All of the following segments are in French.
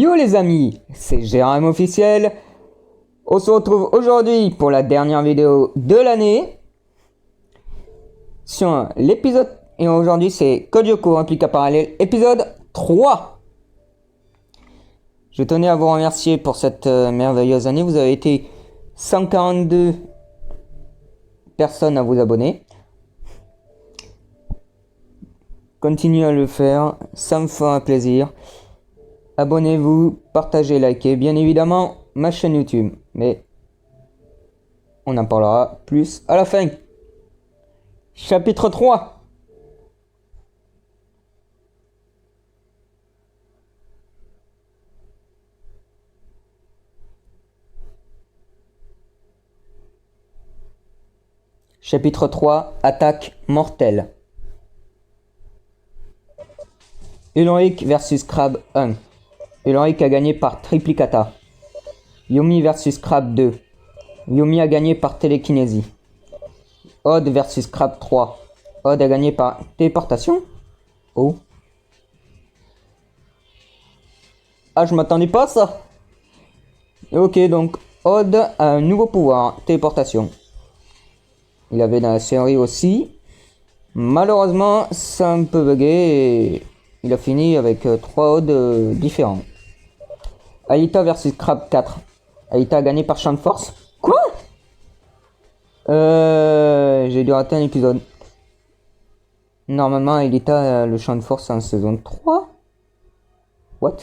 Yo les amis, c'est Jérôme officiel. On se retrouve aujourd'hui pour la dernière vidéo de l'année sur l'épisode. Et aujourd'hui c'est Code Lyoko, Réplique Parallèle, épisode 3. Je tenais à vous remercier pour cette merveilleuse année. Vous avez été 142 personnes à vous abonner. Continuez à le faire, ça me fera plaisir. Abonnez-vous, partagez, likez, bien évidemment ma chaîne YouTube. Mais on en parlera plus à la fin. Chapitre 3. Chapitre 3, attaque mortelle. Ulrich versus Crab 1. Ulrich a gagné par triplicata. Yumi versus Crab 2. Yumi a gagné par télékinésie. Odd versus Crab 3. Odd a gagné par téléportation. Oh. Ah, je m'attendais pas à ça. Ok, donc Odd a un nouveau pouvoir, téléportation. Il avait dans la série aussi. Malheureusement, ça a un peu bugué et il a fini avec 3 Odd différents. Alita versus Crab 4. Alita a gagné par champ de force. Quoi? J'ai dû rater un épisode. Normalement, Alita a le champ de force en saison 3. What?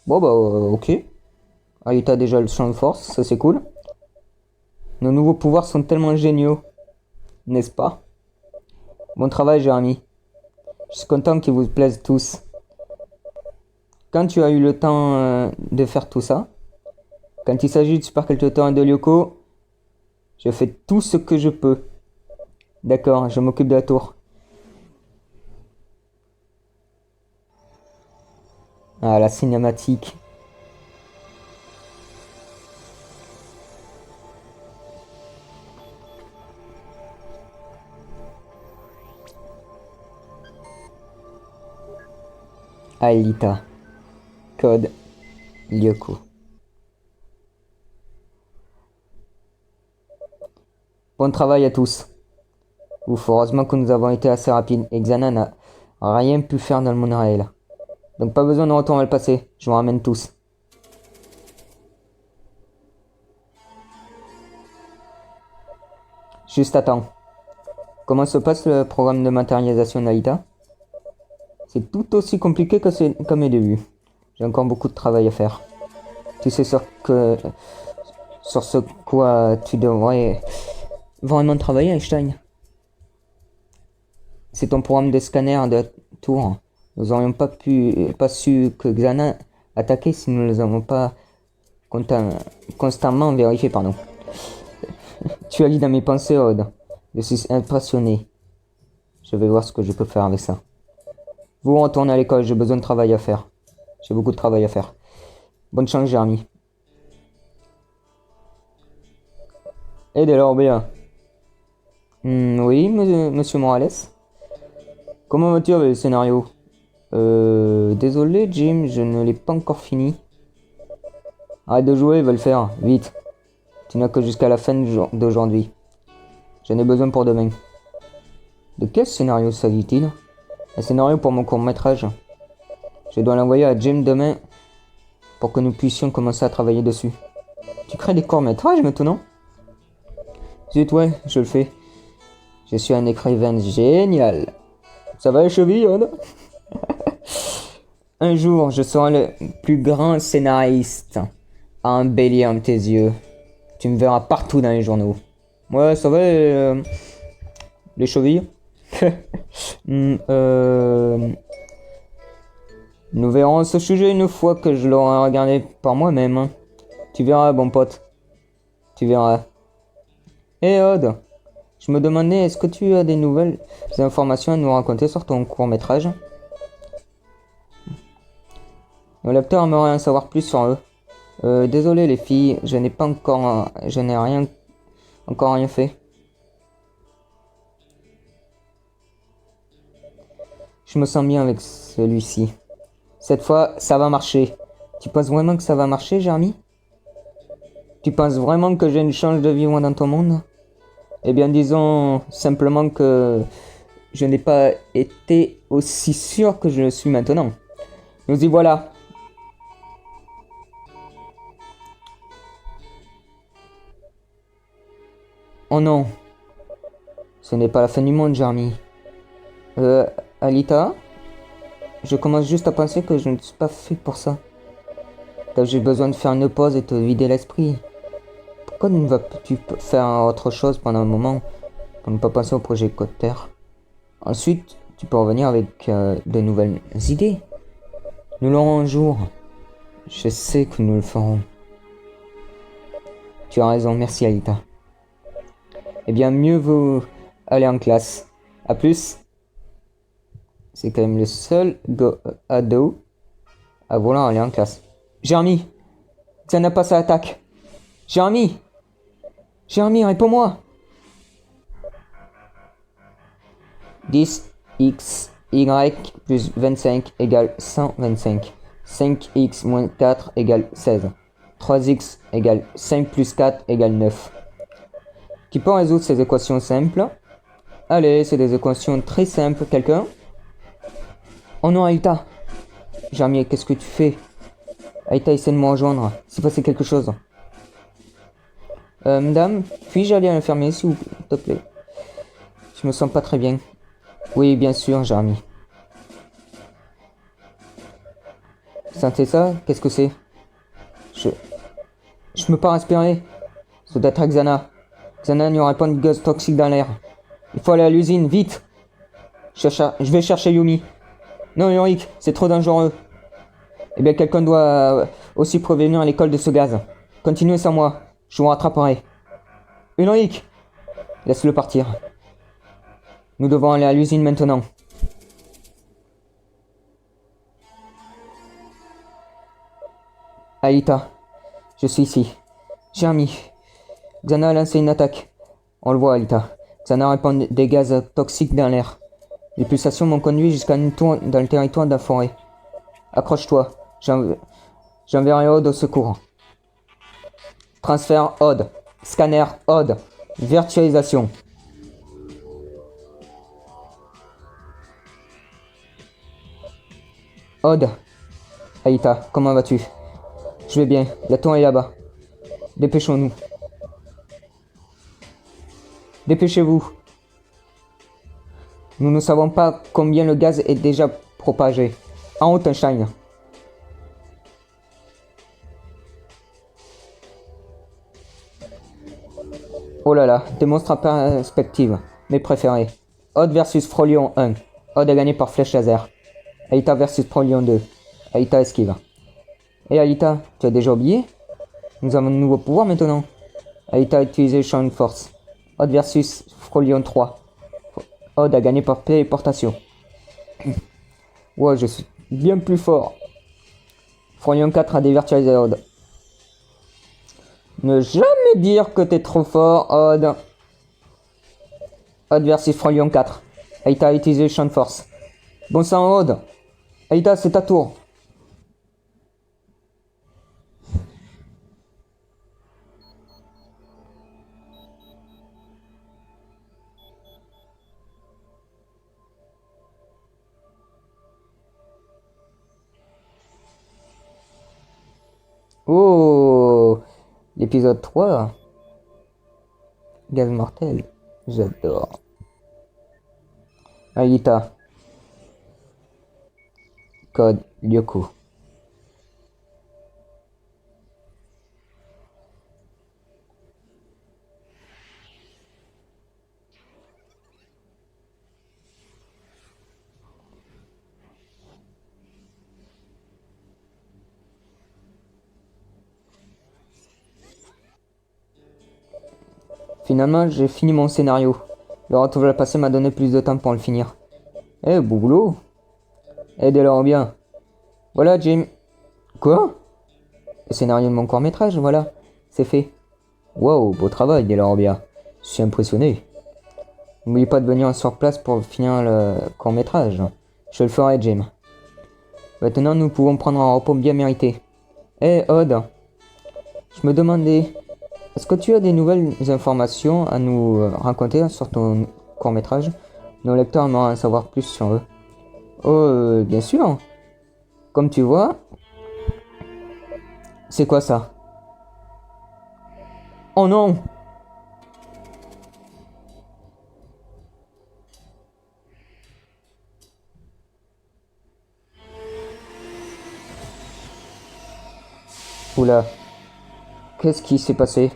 Bon bah ok. Alita a déjà le champ de force, ça c'est cool. Nos nouveaux pouvoirs sont tellement géniaux. N'est-ce pas? Bon travail Jérémy. Je suis content qu'ils vous plaisent tous. Quand tu as eu le temps de faire tout ça, quand il s'agit de Super Calculator et de Lyoko, je fais tout ce que je peux. D'accord, je m'occupe de la tour. Ah, la cinématique. Alita. Code Lyoko. Bon travail à tous. Ouf, heureusement que nous avons été assez rapides et Xana n'a rien pu faire dans le monorail. Donc pas besoin de retourner le passé, je vous ramène tous. Juste attends. Comment se passe le programme de matérialisation d'Alita? C'est tout aussi compliqué que comme au début. J'ai encore beaucoup de travail à faire. Tu sais sur ce quoi tu devrais vraiment travailler, Einstein. C'est ton programme de scanner de tour. Nous n'aurions pas su que Xana attaquait si nous ne les avons pas constamment vérifié, pardon. Tu as lu dans mes pensées, Odd. Je suis impressionné. Je vais voir ce que je peux faire avec ça. Vous retournez à l'école, j'ai besoin de travail à faire. J'ai beaucoup de travail à faire. Bonne chance, Jérémy. Et dès lors, bien. Oui, monsieur Morales. Comment vas-tu avec le scénario? Désolé, Jim, je ne l'ai pas encore fini. Arrête de jouer, va le faire, vite. Tu n'as que jusqu'à la fin d'aujourd'hui. J'en ai besoin pour demain. De quel scénario s'agit-il? Un scénario pour mon court-métrage. Je dois l'envoyer à Jim demain pour que nous puissions commencer à travailler dessus. Tu crées des courts-métrages maintenant? Zut, ouais, je le fais. Je suis un écrivain génial. Ça va les chevilles, Odd? Un jour, je serai le plus grand scénariste à embellir tes yeux. Tu me verras partout dans les journaux. Ouais, ça va les chevilles? Nous verrons ce sujet une fois que je l'aurai regardé par moi-même. Hein. Tu verras, bon pote. Tu verras. Hé Odd, je me demandais, est-ce que tu as des nouvelles informations à nous raconter sur ton court-métrage? Le lecteur aimerait en savoir plus sur eux. Désolé les filles, je n'ai encore rien fait. Je me sens bien avec celui-ci. Cette fois, ça va marcher. Tu penses vraiment que ça va marcher, Jeremy? Tu penses vraiment que j'ai une chance de vivre dans ton monde? Eh bien, disons simplement que je n'ai pas été aussi sûr que je le suis maintenant. Nous y voilà. Oh non. Ce n'est pas la fin du monde, Jeremy. Alita? Je commence juste à penser que je ne suis pas fait pour ça. J'ai besoin de faire une pause et te vider l'esprit. Pourquoi ne vas-tu faire autre chose pendant un moment pour ne pas penser au projet Cotter? Ensuite, tu peux revenir avec de nouvelles idées. Nous l'aurons un jour. Je sais que nous le ferons. Tu as raison, merci Alita. Eh bien, mieux vaut aller en classe. A plus. C'est quand même le seul ado à vouloir aller en classe. Jeremy, ça n'a pas sa attaque. Jeremy, Jeremy, réponds-moi. 10x y plus 25 égale 125. 5x moins 4 égale 16. 3x égale 5 plus 4 égale 9. Tu peux résoudre ces équations simples? Allez, c'est des équations très simples. Quelqu'un? Oh non, Aïta. Jeremy, qu'est-ce que tu fais? Aïta, essaie de me rejoindre. C'est passé quelque chose. Madame, puis-je aller à l'infirmier, s'il vous te plaît? Je me sens pas très bien. Oui, bien sûr, Jeremy. Vous sentez ça? Qu'est-ce que c'est? Je peux pas respirer. Ça doit être Xana. Xana, il n'y aurait pas de gaz toxique dans l'air. Il faut aller à l'usine, vite! Je vais chercher Yumi. Non, Ulrich, c'est trop dangereux. Eh bien, quelqu'un doit aussi prévenir l'école de ce gaz. Continuez sans moi, je vous rattraperai. Ulrich! Laisse-le partir. Nous devons aller à l'usine maintenant. Aïta, je suis ici. Jeremy, Xana a lancé une attaque. On le voit, Aïta. Xana répand des gaz toxiques dans l'air. Les pulsations m'ont conduit jusqu'à une tour dans le territoire de la forêt. Accroche-toi, j'enverrai Odd au secours. Transfert Odd. Scanner Odd. Virtualisation. Odd. Aïta, comment vas-tu? Je vais bien, la tour est là-bas. Dépêchons-nous. Dépêchez-vous. Nous ne savons pas combien le gaz est déjà propagé. En haut, Einstein. Oh là là, démonstre en perspective. Mes préférés. Odd versus Frolion 1. Odd a gagné par flèche laser. Aïta versus Frolion 2. Aïta esquive. Et Aïta, tu as déjà oublié? Nous avons de nouveaux pouvoirs maintenant. Aïta a utilisé le champ de force. Odd versus Frolion 3. Odd a gagné par téléportation. Ouais, je suis bien plus fort. Frolion 4 a dévirtualisé Odd. Ne jamais dire que t'es trop fort, Odd. Odd versus Frolion 4. Aïta a utilisé le champ de force. Bon sang, Odd. Aïta, c'est ta tour. Oh, l'épisode 3. Gaz mortel. J'adore. Aïta. Code Lyoko. Finalement, j'ai fini mon scénario. Le retour de la passé m'a donné plus de temps pour le finir. Eh, beau boulot. Aidez-leur bien. Voilà, Jim. Quoi? Le scénario de mon court-métrage, voilà. C'est fait. Wow, beau travail, Delors bien. Je suis impressionné. N'oublie pas de venir sur place pour finir le court-métrage. Je le ferai, Jim. Maintenant, nous pouvons prendre un repos bien mérité. Eh, Odd, je me demandais, est-ce que tu as des nouvelles informations à nous raconter sur ton court-métrage? Nos lecteurs aimeraient en savoir plus sur eux. Oh, bien sûr. Comme tu vois, c'est quoi ça? Oh non! Oula, qu'est-ce qui s'est passé?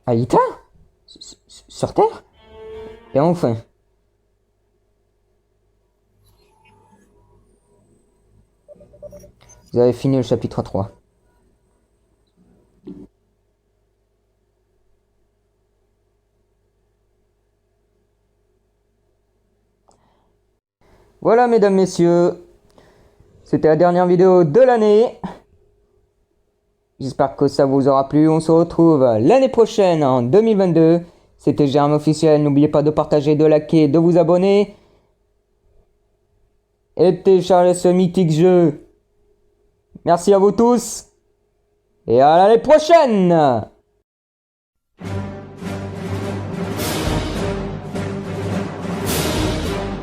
Aïta? Sur Terre? Et enfin, vous avez fini le chapitre 3. Voilà, mesdames, messieurs, c'était la dernière vidéo de l'année. J'espère que ça vous aura plu. On se retrouve l'année prochaine, en 2022. C'était Germe Officiel. N'oubliez pas de partager, de liker, de vous abonner. Et de télécharger ce mythique jeu. Merci à vous tous. Et à l'année prochaine!